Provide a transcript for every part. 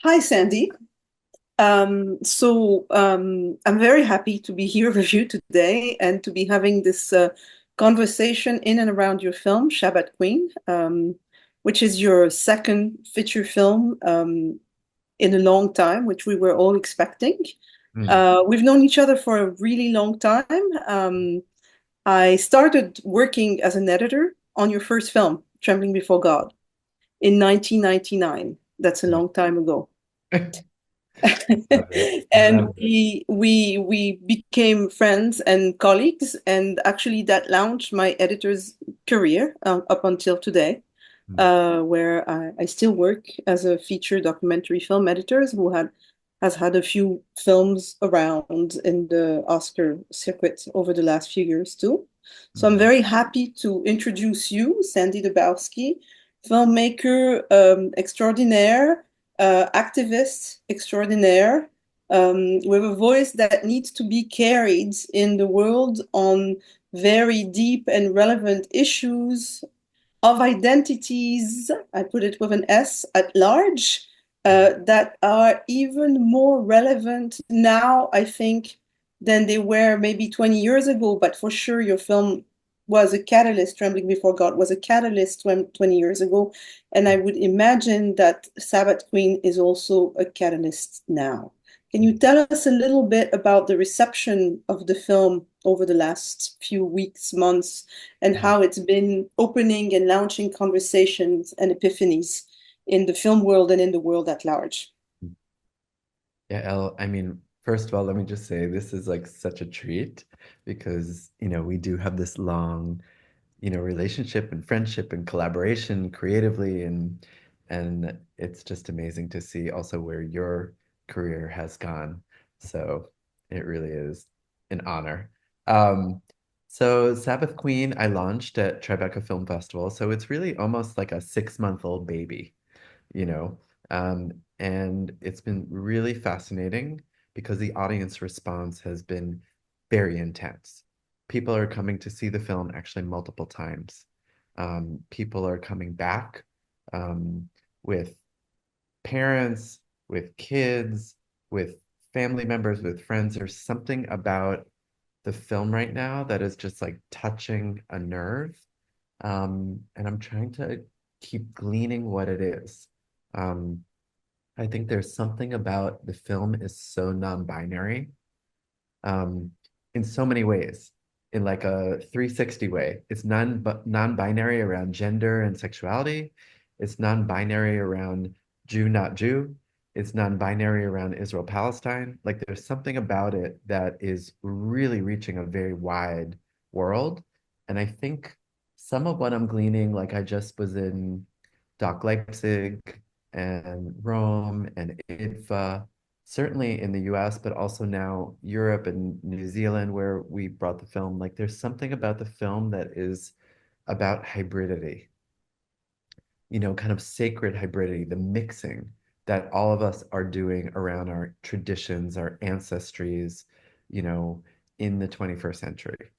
Hi, Sandy. I'm very happy to be here with you today and to be having this conversation in and around your film, Shabbat Queen, which is your second feature film in a long time, which we were all expecting. Mm. We've known each other for a really long time. I started working as an editor on your first film, Trembling Before God, in 1999. That's a long time ago. Love it. I And love it. we became friends and colleagues, and actually that launched my editor's career up until today, Mm. where I still work as a feature documentary film editor who has had a few films around in the Oscar circuit over the last few years too. So I'm Mm. very happy to introduce you, Sandi DuBowski, filmmaker extraordinaire, activist extraordinaire, with a voice that needs to be carried in the world on very deep and relevant issues of identities, I put it with an S, at large, that are even more relevant now, I think, than they were maybe 20 years ago. But for sure, your film was a catalyst. Trembling Before God was a catalyst 20 years ago. And I would imagine that Sabbath Queen is also a catalyst now. Can you tell us a little bit about the reception of the film over the last few weeks, months, and Mm. how it's been opening and launching conversations and epiphanies in the film world and in the world at large? Yeah, Elle, I mean, first of all, let me just say this is like such a treat because, we do have this long, relationship and friendship and collaboration creatively and it's just amazing to see also where your career has gone. So it really is an honor. Um, so Sabbath Queen, I launched at Tribeca Film Festival, so it's really almost like a 6-month-old baby, you know. And it's been really fascinating because the audience response has been very intense. People are coming to see the film actually multiple times. People are coming back um, with parents, with kids, with family members, with friends. There's something about the film right now that is just like touching a nerve. And I'm trying to keep gleaning what it is. Um, I think there's something about the film is so non-binary um, in so many ways, in like a 360 way. It's non-binary around gender and sexuality. It's non-binary around Jew, not Jew. It's non-binary around Israel, Palestine. Like there's something about it that is really reaching a very wide world. And I think some of what I'm gleaning, like I just was in Doc Leipzig and Rome and IDFA, certainly in the US, but also now Europe and New Zealand, where we brought the film. Like there's something about the film that is about hybridity, kind of sacred hybridity, the mixing that all of us are doing around our traditions, our ancestries, you know, in the 21st century.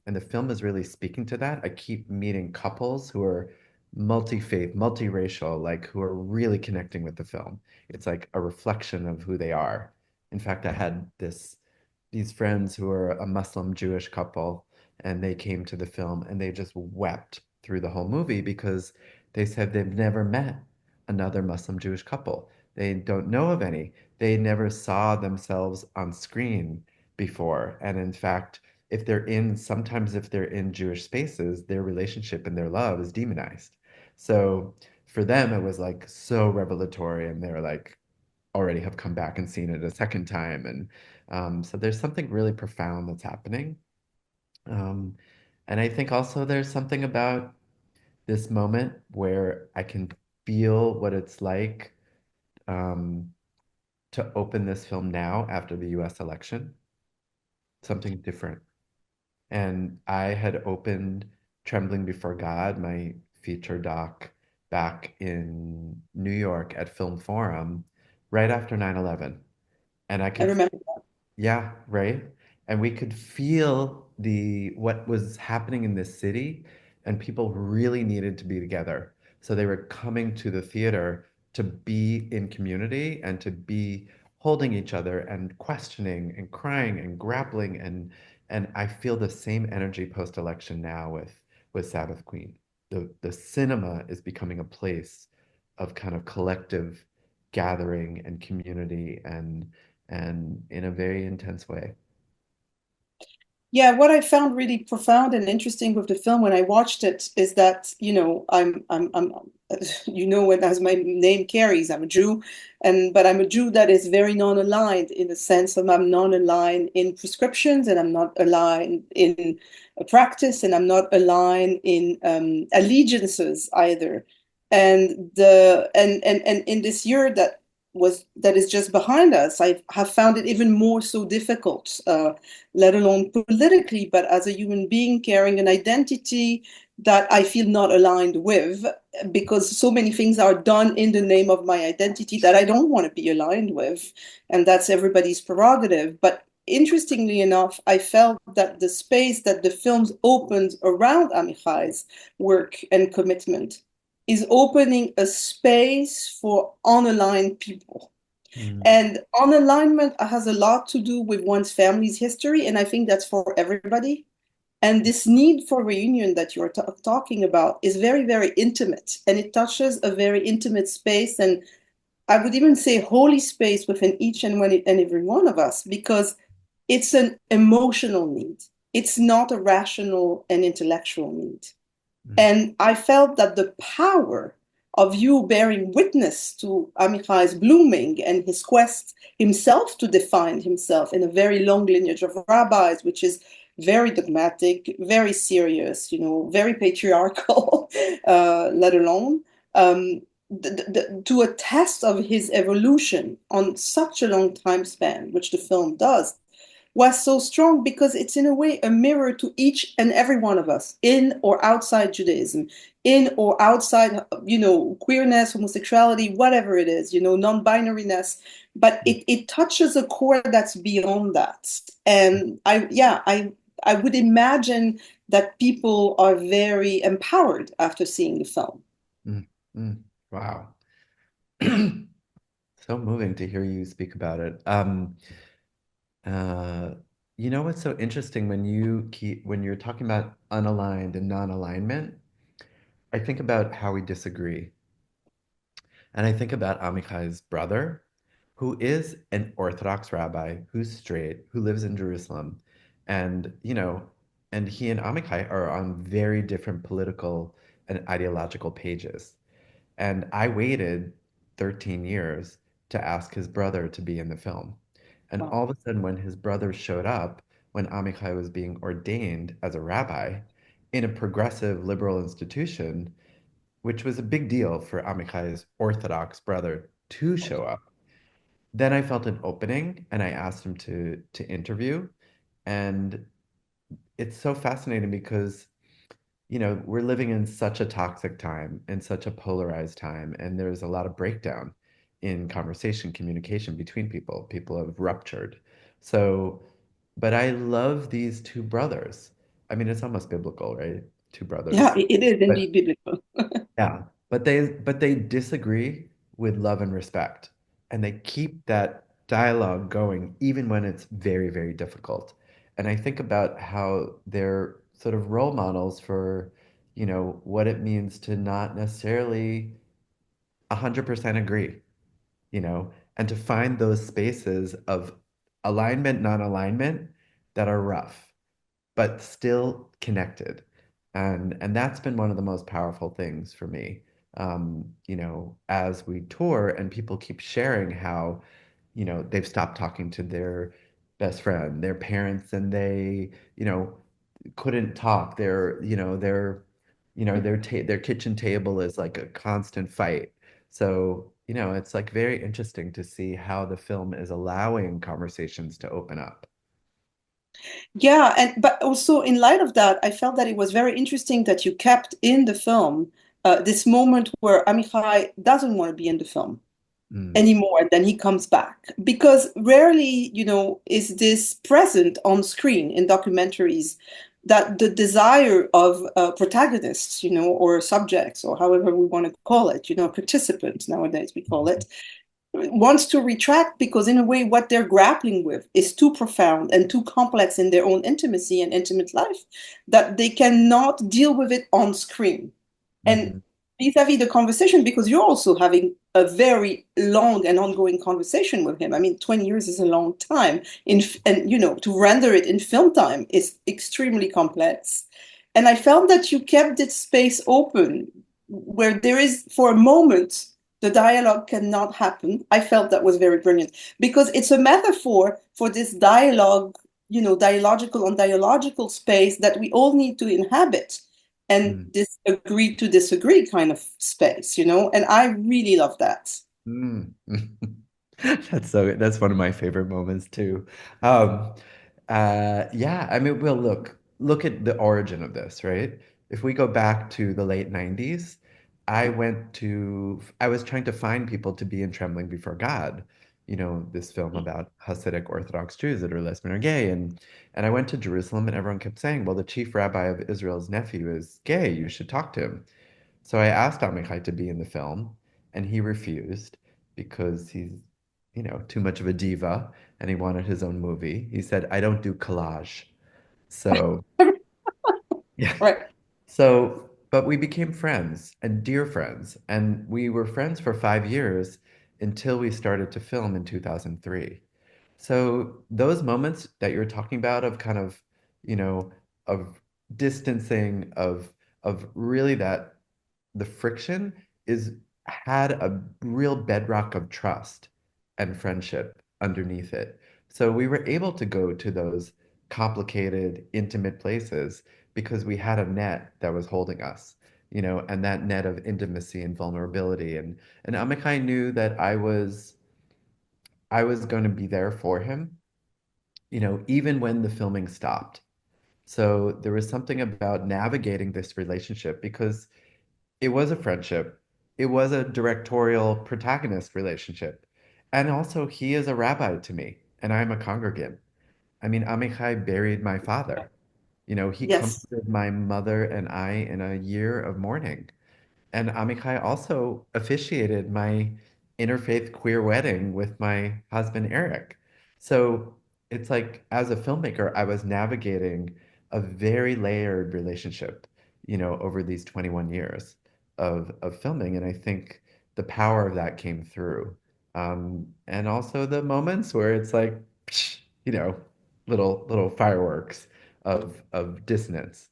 And the film is really speaking to that. I keep meeting couples who are multi-faith, multiracial, like who are really connecting with the film. It's like a reflection of who they are. In fact, I had these friends who are a Muslim Jewish couple, and they came to the film and they just wept through the whole movie because they said they've never met another Muslim Jewish couple. They don't know of any. They never saw themselves on screen before. And in fact, sometimes if they're in Jewish spaces, their relationship and their love is demonized. So for them, it was like so revelatory, and they're like already have come back and seen it a second time. And so there's something really profound that's happening. Um, and I think also there's something about this moment where I can feel what it's like um, to open this film now after the US election, something different. And I had opened Trembling Before God, my feature doc, back in New York at Film Forum right after 9/11. And I I could remember. Yeah, right. And we could feel the what was happening in this city, and people really needed to be together. So they were coming to the theater to be in community and to be holding each other and questioning and crying and grappling and I feel the same energy post-election now with Sabbath Queen. The cinema is becoming a place of kind of collective gathering and community and in a very intense way. Yeah, what I found really profound and interesting with the film when I watched it is that, when as my name carries, I'm a Jew, but I'm a Jew that is very non-aligned in the sense of I'm non-aligned in prescriptions and I'm not aligned in a practice and I'm not aligned in allegiances either. And in this year that is just behind us, I have found it even more so difficult. Let alone politically, but as a human being carrying an identity that I feel not aligned with, because so many things are done in the name of my identity that I don't want to be aligned with. And that's everybody's prerogative. But interestingly enough, I felt that the space that the films opened around Amichai's work and commitment is opening a space for unaligned people. Mm, And on alignment has a lot to do with one's family's history, and I think that's for everybody. And this need for reunion that you're talking about is very, very intimate, and it touches a very intimate space, and I would even say holy space within each and every one of us, because it's an emotional need. It's not a rational and intellectual need. mm, And I felt that the power of you bearing witness to Amichai's blooming and his quest himself to define himself in a very long lineage of rabbis, which is very dogmatic, very serious, very patriarchal, let alone to a test of his evolution on such a long time span, which the film does, was so strong because it's in a way a mirror to each and every one of us in or outside Judaism, in or outside, queerness, homosexuality, whatever it is, non-binariness. But it touches a core that's beyond that. And I would imagine that people are very empowered after seeing the film. mm, mm. Wow. So moving to hear you speak about it. Uh, you know what's so interesting when you're talking about unaligned and non-alignment, I think about how we disagree. And I think about Amichai's brother, who is an Orthodox rabbi, who's straight, who lives in Jerusalem. And, and he and Amichai are on very different political and ideological pages. And I waited 13 years to ask his brother to be in the film. And Wow. all of a sudden, when his brother showed up, when Amichai was being ordained as a rabbi in a progressive liberal institution, which was a big deal for Amichai's Orthodox brother to show up, then I felt an opening and I asked him to interview. And it's so fascinating because we're living in such a toxic time and such a polarized time, and there's a lot of breakdown in conversation, communication between people. People have ruptured. So, but I love these two brothers. I mean, it's almost biblical, right? Two Yeah, brothers. it is But indeed biblical. yeah, but they disagree with love and respect, and they keep that dialogue going even when it's very, very difficult. And I think about how they're sort of role models for, what it means to not necessarily 100% agree, and to find those spaces of alignment, non-alignment that are rough but still connected. And that's been one of the most powerful things for me. As we tour and people keep sharing how, they've stopped talking to their best friend, their parents, and they, couldn't talk. Their kitchen table is like a constant fight. So, it's like very interesting to see how the film is allowing conversations to open up. Yeah, and but also in light of that, I felt that it was very interesting that you kept in the film this moment where Amichai doesn't want to be in the film Mm, anymore, and then he comes back. Because rarely, is this present on screen in documentaries that the desire of protagonists, or subjects, or however we want to call it, participants nowadays we call it, wants to retract because in a way what they're grappling with is too profound and too complex in their own intimacy and intimate life that they cannot deal with it on screen. And Mhm. vis-a-vis the conversation, because you're also having a very long and ongoing conversation with him. I mean, 20 years is a long time. And, to render it in film time is extremely complex. And I felt that you kept this space open where there is, for a moment, the dialogue cannot happen. I felt that was very brilliant because it's a metaphor for this dialogue, dialogical on dialogical space that we all need to inhabit and Mm. disagree to disagree kind of space, and I really love that. Mm. That's one of my favorite moments too. Um, yeah, I mean, well, look at the origin of this, right? If we go back to the late 90s, I was trying to find people to be in Trembling Before God, this film about Hasidic Orthodox Jews that are lesbian or gay. And I went to Jerusalem and everyone kept saying, well, the chief rabbi of Israel's nephew is gay. You should talk to him. So I asked Amichai to be in the film, and he refused because he's, too much of a diva and he wanted his own movie. He said, I don't do collage. So, yeah. Right. So, but we became friends and dear friends, and we were friends for 5 years until we started to film in 2003. So those moments that you're talking about of kind of, you know, of distancing, of really that the friction is had a real bedrock of trust and friendship underneath it. So we were able to go to those complicated, intimate places because we had a net that was holding us, and that net of intimacy and vulnerability. And Amichai knew that I was going to be there for him, even when the filming stopped. So there was something about navigating this relationship because it was a friendship. It was a directorial protagonist relationship. And also, he is a rabbi to me, and I'm a congregant. I mean, Amichai buried my father. He Yes. comforted my mother and I in a year of mourning. And Amichai also officiated my interfaith queer wedding with my husband, Eric. So it's like, as a filmmaker, I was navigating a very layered relationship, over these 21 years of filming. And I think the power of that came through. And also the moments where it's like, psh, little fireworks of dissonance.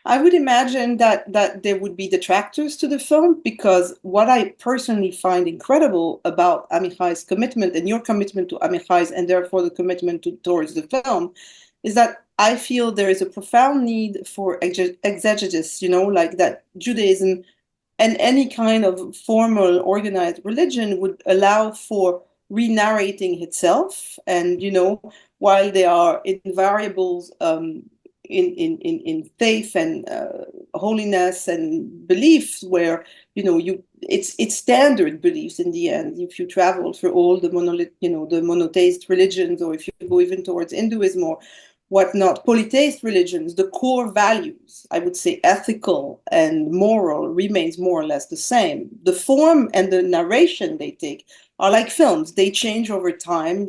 I would imagine that there would be detractors to the film because what I personally find incredible about Amichai's commitment and your commitment to Amichai's and therefore the commitment towards the film is that I feel there is a profound need for exegesis, like that Judaism and any kind of formal organized religion would allow for re-narrating itself. And while there are invariables in faith and holiness and beliefs where it's standard beliefs in the end. If you travel through all the the monotheist religions, or if you go even towards Hinduism or whatnot, polytheist religions, the core values, I would say ethical and moral, remains more or less the same. The form and the narration they take are like films. They change over time.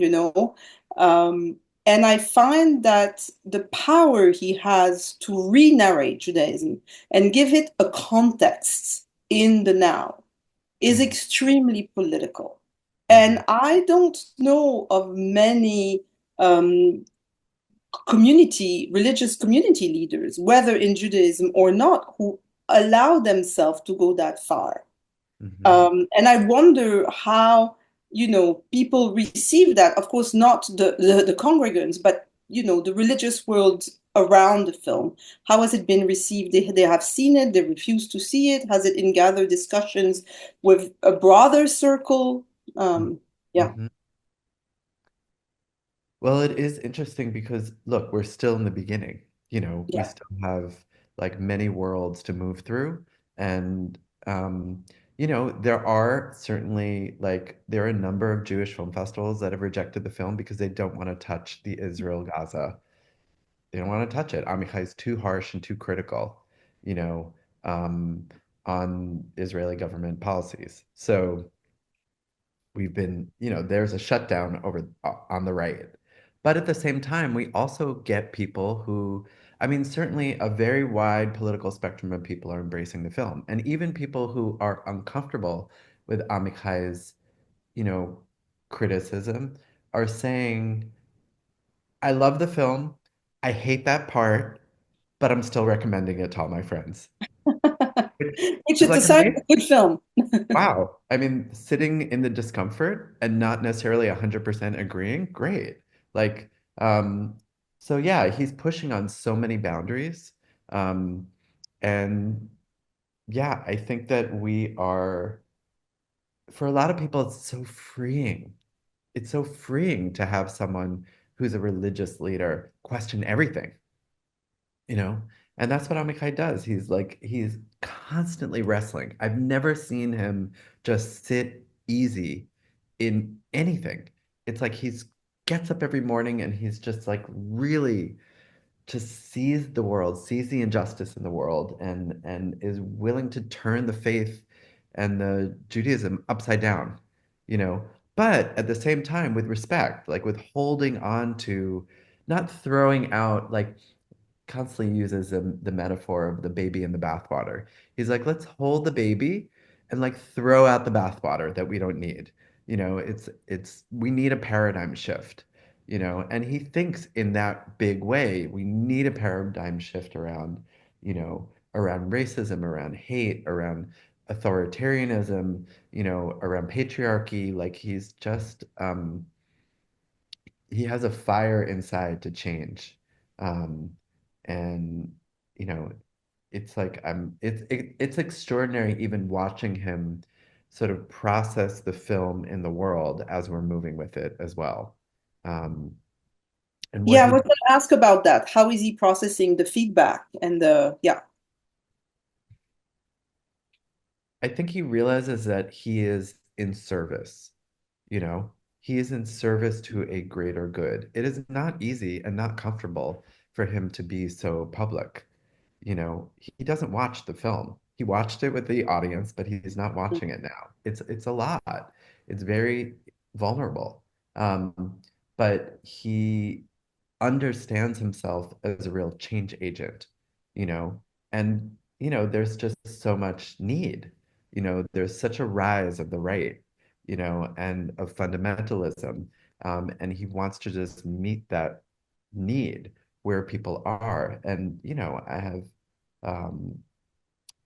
Um, and I find that the power he has to re-narrate Judaism and give it a context in the now is Mhm, extremely political. mhm, And I don't know of many um, religious community leaders, whether in Judaism or not, who allow themselves to go that far. mhm, And I wonder how, people receive that. Of course, not the congregants, but, the religious world around the film. How has it been received? They have seen it, they refuse to see it. Has it in gathered discussions with a broader circle? mhm, Yeah, mhm. Well, it is interesting because look, we're still in the beginning. We yeah. still have like many worlds to move through. And um, there are certainly like there are a number of Jewish film festivals that have rejected the film because they don't want to touch the Israel-Gaza They don't want to touch it. Amichai is too harsh and too critical, you know, um, on Israeli government policies. So we've been, there's a shutdown over on the right. But at the same time, we also get people who, I mean, certainly a very wide political spectrum of people are embracing the film. And even people who are uncomfortable with Amichai's, you know, criticism are saying, I love the film. I hate that part, but I'm still recommending it to all my friends. Which Which is is a like sign of amazing. a good film. Wow. I mean, sitting in the discomfort and not necessarily 100% agreeing, great. Like, um, so yeah, he's pushing on so many boundaries. Um, and yeah, I think that we are, for a lot of people, it's so freeing. It's so freeing to have someone who's a religious leader question everything, you know? And that's what Amichai does. He's constantly wrestling. I've never seen him just sit easy in anything. It's like he's gets up every morning and he's just like really just sees the world, sees the injustice in the world, and is willing to turn the faith and the Judaism upside down, you know, but at the same time with respect, like with holding on to, not throwing out, like constantly uses the metaphor of the baby in the bathwater. He's like, let's hold the baby and like throw out the bathwater that we don't need. It's we need a paradigm shift, and he thinks in that big way. We need a paradigm shift around, around racism, around hate, around authoritarianism, around patriarchy. Like he's just he has a fire inside to change. Um, and you know, it's like it's extraordinary even watching him sort of process the film in the world as we're moving with it as well. Um, and what Yeah, I he was going to ask about that. How is he processing the feedback and yeah. I think he realizes that he is in service, you know, he is in service to a greater good. It is not easy and not comfortable for him to be so public. He doesn't watch the film. He watched it with the audience, but he's not watching it now. It's a lot. It's very vulnerable. But he understands himself as a real change agent, you know, and there's just so much need. There's such a rise of the right, and of fundamentalism. And he wants to just meet that need where people are. And, I have um,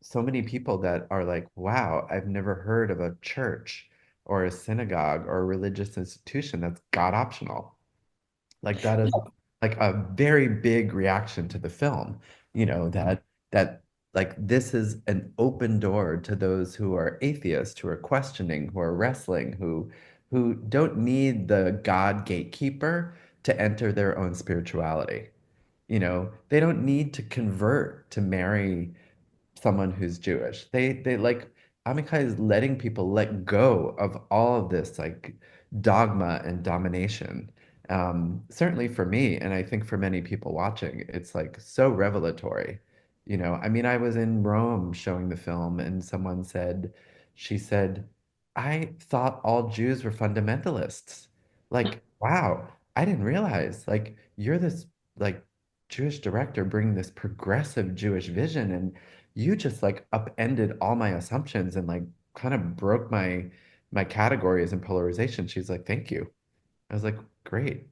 so many people that are like, wow, I've never heard of a church or a synagogue or a religious institution that's God optional. Like that is like a very big reaction to the film, that like this is an open door to those who are atheists, who are questioning, who are wrestling, who don't need the God gatekeeper to enter their own spirituality. They don't need to convert to marry someone who's Jewish. They like Amichai is letting people let go of all of this like dogma and domination. Certainly for me, and I think for many people watching, it's like so revelatory. I mean, I was in Rome showing the film, and someone said, she said, I thought all Jews were fundamentalists. Like, wow, I didn't realize. Like, you're this like Jewish director bringing this progressive Jewish vision, and you just like upended all my assumptions and like kind of broke my categories and polarization. She's like, thank you. I was like, great.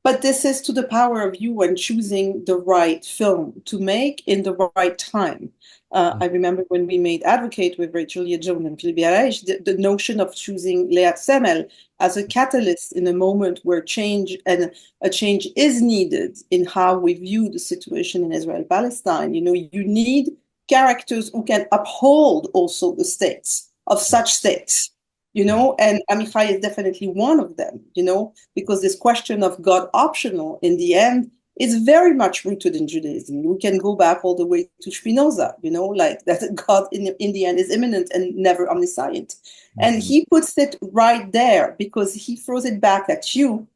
But this is to the power of you and choosing the right film to make in the right time. I remember when we made Advocate with Rachel Yeajon and Philippe Yael, the notion of choosing Leah Semel as a catalyst in a moment where change and a change is needed in how we view the situation in Israel-Palestine. You need characters who can uphold also the states of Yeah, such states. yeah, And Amichai is definitely one of them, because this question of God optional in the end is very much rooted in Judaism. We can go back all the way to Spinoza, like that God in the end is immanent and never omniscient. And mhm, he puts it right there because he throws it back at you.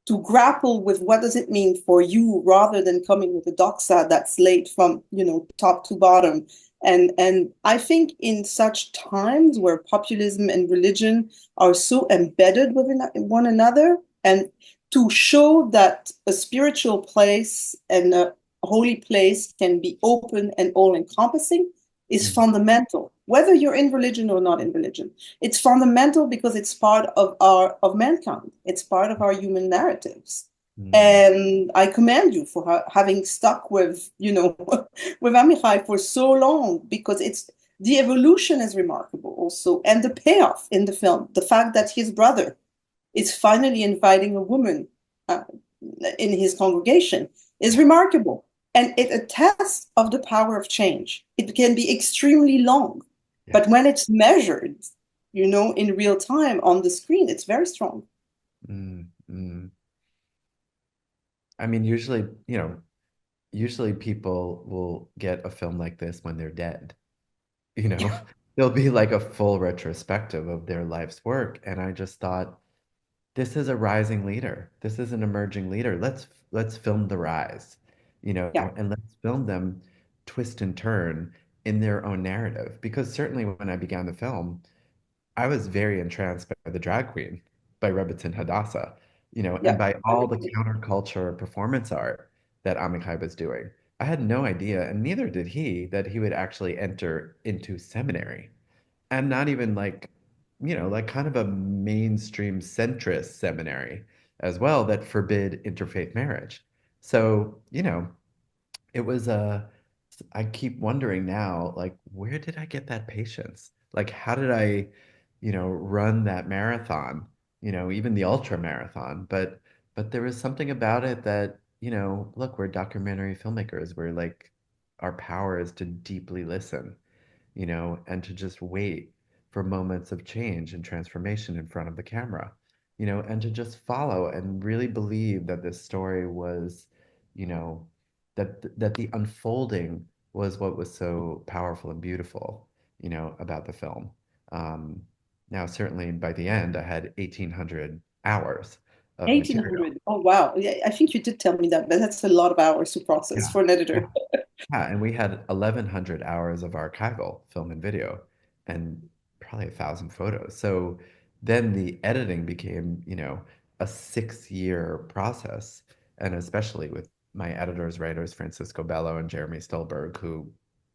to grapple with what does it mean for you rather than coming with a doxa that's laid from, top to bottom. And I think in such times where populism and religion are so embedded within one another, and to show that a spiritual place and a holy place can be open and all encompassing is Mm, fundamental, whether you're in religion or not in religion. It's fundamental because it's part of mankind. It's part of our human narratives. mm, And I commend you for having stuck with, with Amichai for so long, because it's the evolution is remarkable also, and the payoff in the film, the fact that his brother is finally inviting a woman uh, in his congregation is yeah, remarkable. And it attests of the power of change. It can be extremely long, yeah. but when it's measured, in real time on the screen, it's very strong. Mm, mm. I mean, usually, usually people will get a film like this when they're dead. You know, Yeah, there'll be like a full retrospective of their life's work. And I just thought, this is a rising leader. This is an emerging leader. Let's film the rise, yeah, and let's film them twist and turn in their own narrative. Because certainly when I began the film, I was very entranced by the drag queen, by Rebbetzin Hadassah, and yeah. by I all the agree. counterculture performance art that Amichai was doing. I had no idea, and neither did he, that he would actually enter into seminary. And not even like, like kind of a mainstream centrist seminary as well that forbid interfaith marriage. So, it was I keep wondering now, like, where did I get that patience? Like, how did I, run that marathon, even the ultra marathon? But there was something about it that, look, we're documentary filmmakers. We're like, our power is to deeply listen, and to just wait for moments of change and transformation in front of the camera, and to just follow and really believe that this story was, you know, that the unfolding was what was so powerful and beautiful, about the film. Um, Now, certainly by the end, I had 1,800 hours of material. 1800. Oh, wow. Yeah, I think you did tell me that, but that's a lot of hours to process Yeah. for an editor. Yeah, and we had 1,100 hours of archival film and video and probably 1,000 photos. So then the editing became, a 6-year process. And especially with my editors, writers, Francisco Bello and Jeremy Stolberg, who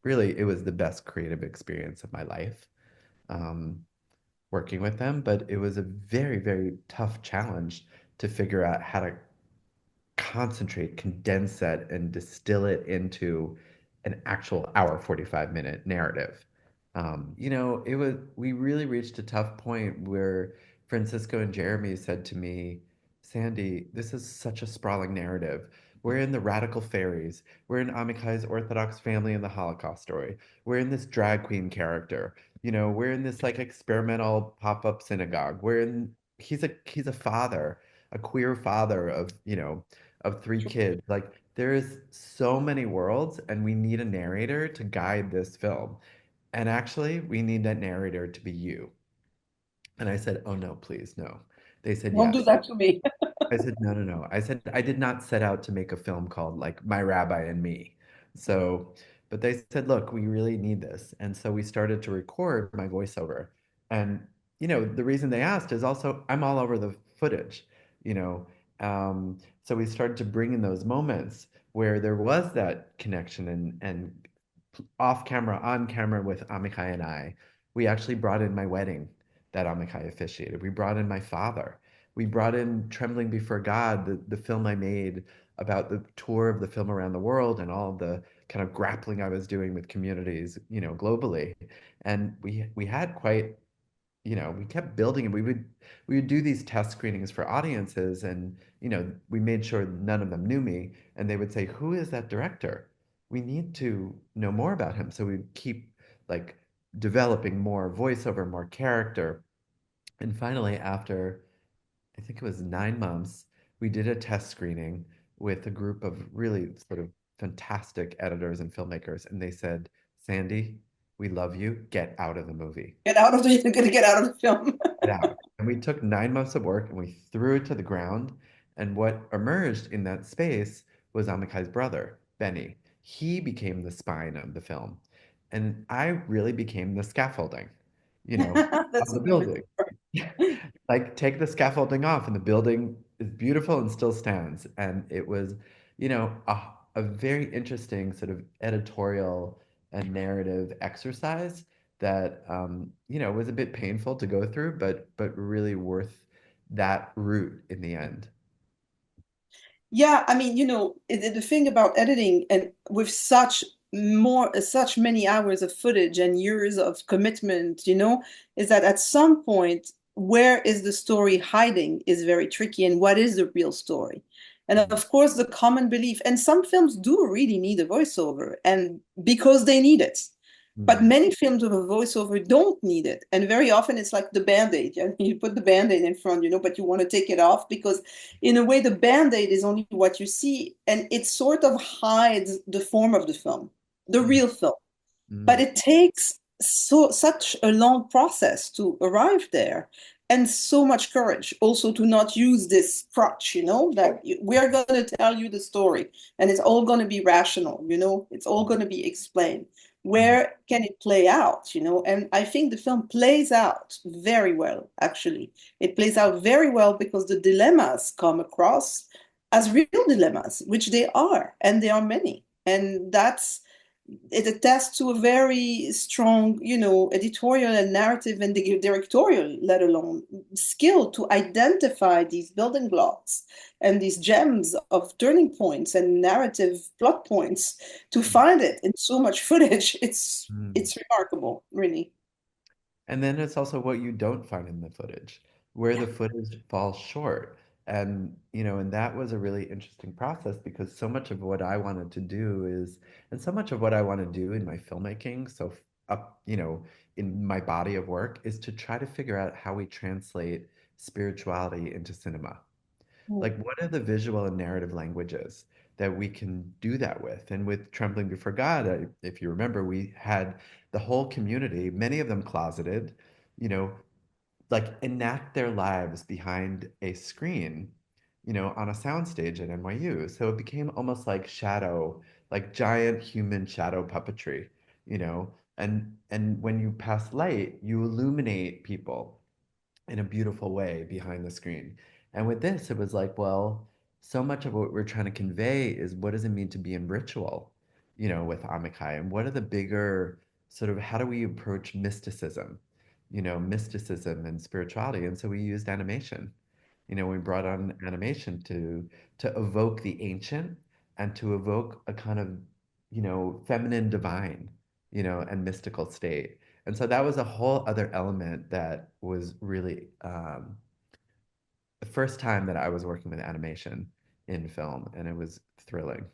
really, it was the best creative experience of my life, um, working with them. But it was a very, very tough challenge to figure out how to concentrate, condense that, and distill it into an actual hour 45-minute narrative. We really reached a tough point where Francisco and Jeremy said to me, Sandi, this is such a sprawling narrative. We're in the radical fairies. We're in Amikai's Orthodox family in the Holocaust story. We're in this drag queen character. We're in this like experimental pop-up synagogue. He's a father, a queer father of 3 kids. Like there is so many worlds, and we need a narrator to guide this film. And actually, we need that narrator to be you. And I said, oh no, please, no. They said Don't do yes. that to me. I said, no, no, no. I said, I did not set out to make a film called like My Rabbi and Me. So, but they said, look, we really need this. And so we started to record my voiceover. And, the reason they asked is also I'm all over the footage, you know. So we started to bring in those moments where there was that connection and off camera, on camera with Amichai and I. We actually brought in my wedding that Amichai officiated. We brought in my father. We brought in Trembling Before God, the film I made about the tour of the film around the world and all of the kind of grappling I was doing with communities, globally. And we had quite, we kept building and we would do these test screenings for audiences, and we made sure none of them knew me, and they would say, who is that director? We need to know more about him. So we'd keep like developing more voiceover, more character. And finally, after I think it was 9 months, we did a test screening with a group of really sort of fantastic editors and filmmakers, and they said, Sandi, we love you, get out of the movie. Get out of the, you're going to get out of the film. It out. And we took 9 months of work and we threw it to the ground. And what emerged in that space was Amikai's brother, Benny. He became the spine of the film. And I really became the scaffolding, of That's a the lovely building. story. Like take the scaffolding off and the building is beautiful and still stands. And it was, a very interesting sort of editorial and narrative exercise that was a bit painful to go through, but really worth that route in the end. Yeah, I mean, the thing about editing and with such many hours of footage and years of commitment, is that at some point, where is the story hiding is very tricky, and what is the real story? And Mm, of course, the common belief, and some films do really need a voiceover, and because they need it. But mm, many films with a voiceover don't need it. And very often it's like the Band-Aid. You put the Band-Aid in front, but you want to take it off because in a way the Band-Aid is only what you see and it sort of hides the form of the film, the mm, real film. But mm, it takes such a long process to arrive there and so much courage also to not use this crutch, that we're going to tell you the story and it's all going to be rational, it's all going to be explained. mm, Where can it play out, And I think the film plays out very well, actually. It plays out very well because the dilemmas come across as real dilemmas, which they are, and they are many. And it attests to a very strong, editorial and narrative and directorial, let alone skill to identify these building blocks and these gems of turning points and narrative plot points to find it in so much footage. It's mm. it's remarkable, really. And then it's also what you don't find in the footage, where Yeah. the footage falls short. And that was a really interesting process because so much of what I wanted to do and so much of what I want to do in my filmmaking, so up, in my body of work, is to try to figure out how we translate spirituality into cinema. Mm. Like, what are the visual and narrative languages that we can do that with? And with Trembling Before God, if you remember, we had the whole community, many of them closeted, you know, like enact their lives behind a screen, on a soundstage at NYU. So it became almost like shadow, like giant human shadow puppetry, and when you pass light, you illuminate people in a beautiful way behind the screen. And with this, it was like, well, so much of what we're trying to convey is what does it mean to be in ritual, with Amikai, and what are the bigger sort of how do we approach mysticism, mysticism and spirituality. And so we used animation. We brought on animation to evoke the ancient and to evoke a kind of, feminine divine, and mystical state. And so that was a whole other element that was really the first time that I was working with animation in film, and it was thrilling.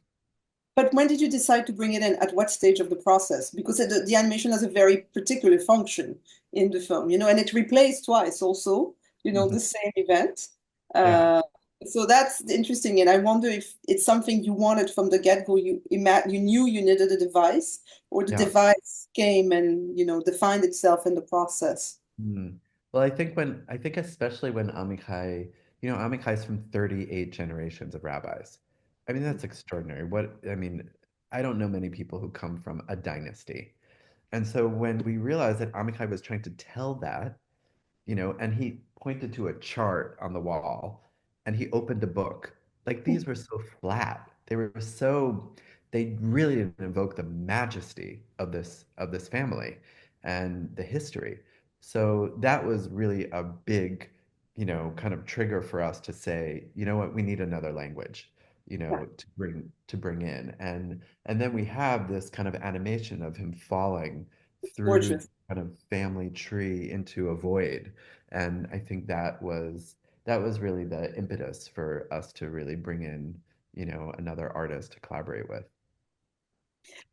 But when did you decide to bring it in? At what stage of the process? Because the animation has a very particular function in the film, and it replays twice also, Mhm. the same event. Yeah, Uh, so that's interesting. And I wonder if it's something you wanted from the get-go. You knew you needed a device, or the yeah. device came and, defined itself in the process. Mm. Well, I think especially when Amichai, Amichai's from 38 generations of rabbis. I mean, that's extraordinary. I don't know many people who come from a dynasty. And so when we realized that Amichai was trying to tell that, and he pointed to a chart on the wall and he opened a book. Like these were so flat. They really didn't invoke the majesty of this family and the history. So that was really a big, kind of trigger for us to say, you know what, we need another language, Yeah, to bring in. And then we have this kind of animation of him falling it's through gorgeous. kind of family tree into a void. And I think that was really the impetus for us to really bring in, another artist to collaborate with.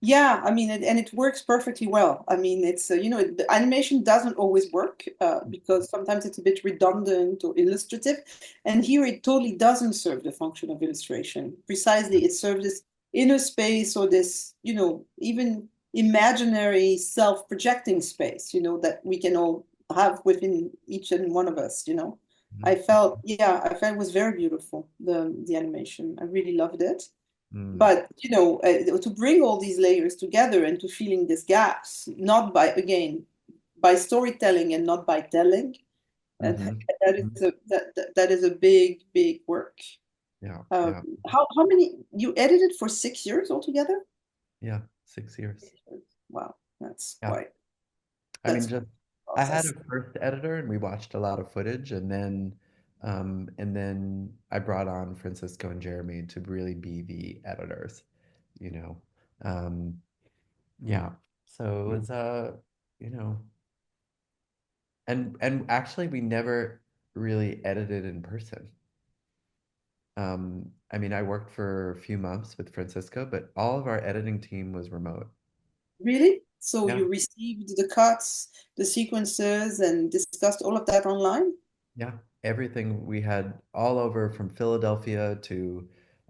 Yeah, I mean, and it works perfectly well. I mean, it's the animation doesn't always work because sometimes it's a bit redundant or illustrative, and here it totally doesn't serve the function of illustration. Precisely, it serves this inner space or this, even imaginary self-projecting space, that we can all have within each and one of us. Mhm. I felt it was very beautiful, the animation. I really loved it. Mm. But to bring all these layers together and to filling these gaps, not by again by storytelling and not by telling, and Mhm. that is Mhm. that is a big, big work. Yeah, Um, yeah, how many you edited for 6 years altogether? yeah. 6 years. 6 years. Wow, Yeah. I mean, that's quite just a I had process. a first editor and we watched a lot of footage and then I brought on Francisco and Jeremy to really be the editors, you know. Um, yeah. So it was you know, and actually we never really edited in person. I mean, I worked for a few months with Francisco, but all of our editing team was remote. Really? So Yeah. you received the cuts, the sequences, and discussed all of that online? Yeah, everything we had all over from Philadelphia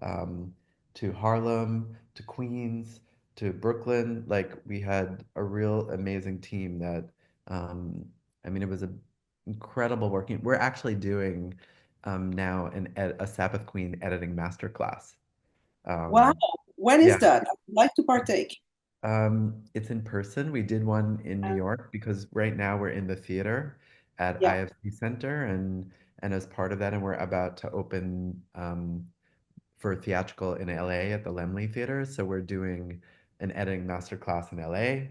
um, to Harlem to Queens to Brooklyn. Like we had a real amazing team that um, I mean, it was a incredible working. We're actually doing now a Sabbath Queen editing masterclass. Wow. Um, When is yeah, that? I would like to partake. it's in person. We did one in New Uh, York because right now we're in the theater at yeah. IFC Center, and as part of that, and we're about to open for theatrical in LA at the Lemley Theater. So we're doing an editing masterclass in LA.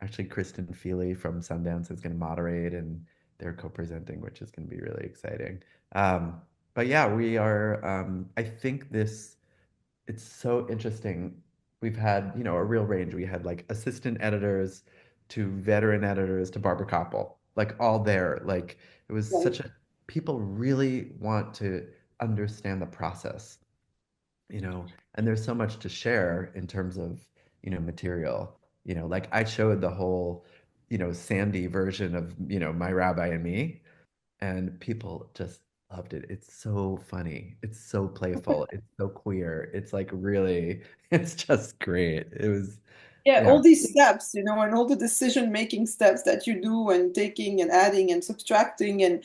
Actually, Kristen Feely from Sundance is going to moderate, and they're co-presenting, which is going to be really exciting. Um, but yeah, we are. I think this it's so interesting. We've had, a real range. We had like assistant editors to veteran editors to Barbara Koppel, like all there. Like it was Right. people really want to understand the process, and there's so much to share in terms of, material. Like I showed the whole, Sandi version of, My Rabbi and Me, and people just loved it. It's so funny. It's so playful. It's so queer. It's like really, it's just great. It was, Yeah, yeah, all these steps, and all the decision-making steps that you do and taking and adding and subtracting and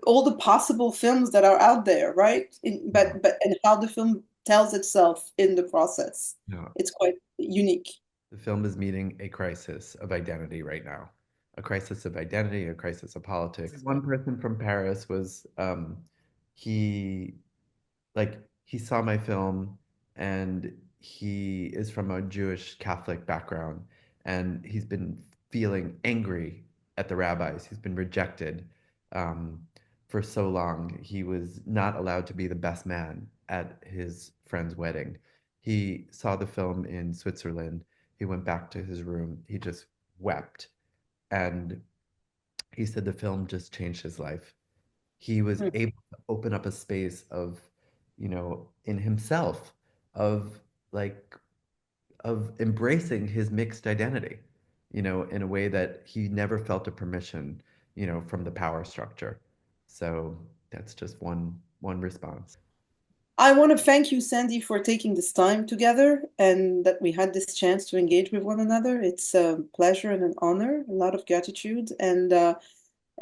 all the possible films that are out there, right? yeah, But and how the film tells itself in the process. yeah. It's quite unique. The film is meeting a crisis of identity right now, a crisis of identity, a crisis of politics. One person from Paris was, he he saw my film and he is from a Jewish Catholic background and he's been feeling angry at the rabbis. He's been rejected um, for so long. He was not allowed to be the best man at his friend's wedding. He saw the film in Switzerland. He went back to his room. He just wept. And he said the film just changed his life. He was Hmm. able to open up a space of, in himself, of like of embracing his mixed identity, in a way that he never felt a permission, from the power structure. So that's just one response. I want to thank you, Sandy, for taking this time together and that we had this chance to engage with one another. It's a pleasure and an honor, a lot of gratitude. And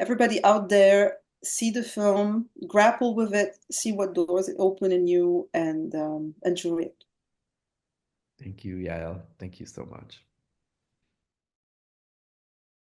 everybody out there, see the film, grapple with it, see what doors it open in you, and enjoy it. Thank you, Yael. Thank you so much.